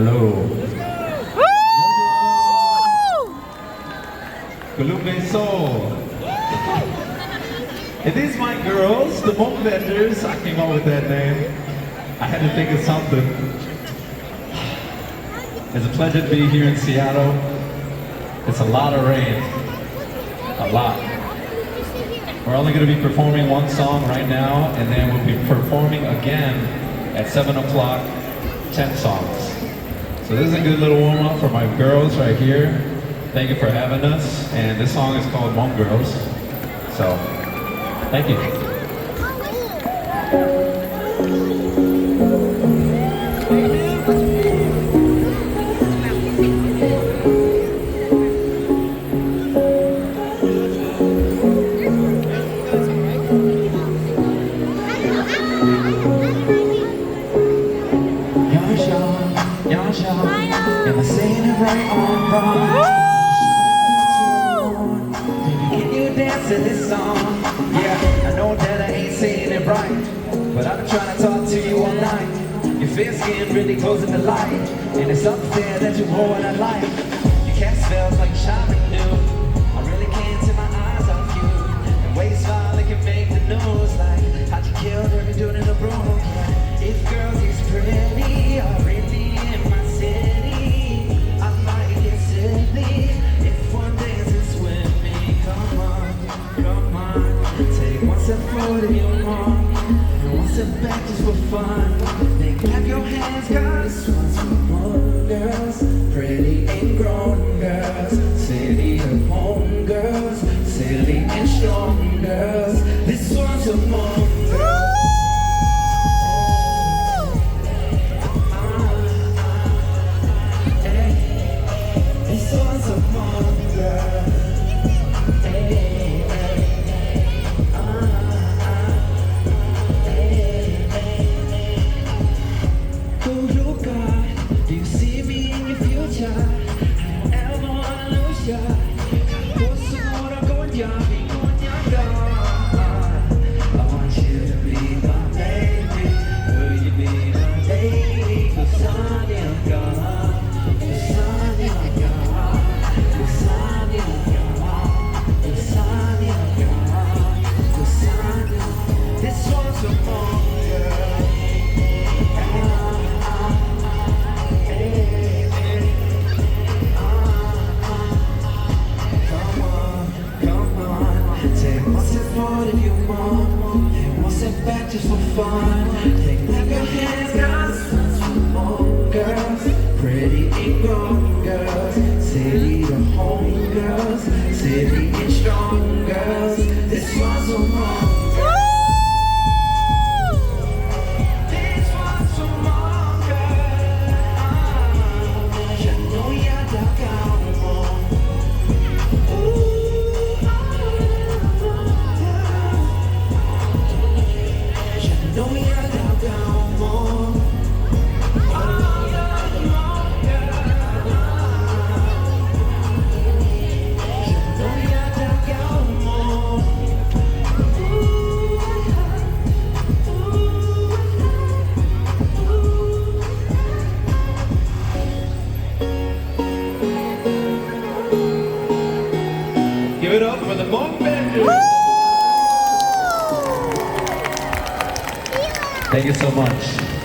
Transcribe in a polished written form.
Hello. SOAL. It is my girls, the Hmongvengers. I came up with that name. I had to think of something. It's a pleasure to be here in Seattle. It's a lot of rain. A lot. We're only going to be performing one song right now, and then we'll be performing again at 7 o'clock, 10 songs. So this is a good little warm-up for my girls right here. Thank you for having us, and this song is called Hmongvengers. So, thank you. Am I saying it right or wrong? Dance to this song. Yeah, I know that I ain't saying it right, but I've been trying to talk to you all night. Your fair skin really glows in the light, and it's unfair that you wore what I like. You cast spells like shaman do. I really can't take my eyes off you. And waist smile like it make the news. Like how'd you kill every dude in the room? Yeah. If girls is pretty are really in my city, I might get silly if one dances with me. Come on. Take one step forward if you want, and one step back just for fun. Then clap your hands, cause this one's for Hmong girls, pretty and grown girls, city of home girls, silly and strong girls. This one's for Hmong girls. This one's for Hmong girls. Do you see me in your future? I don't ever wanna lose ya. Go soon, going young, going younger. I want you to be my baby. Will you be my lady? The sun is gone. The sun is gone. The sun is gone. The sun is gone. The sun is. This one's for Hmong girl. If you want, and one step back just for fun. Take back your hands, cause one's for Hmong girls, pretty and grown girls, city to home girls, city and strong girls. This one's for Hmong girls. This one's for Hmong girls. You know you're the girl. Give it up for the Hmongvengers. Thank you so much.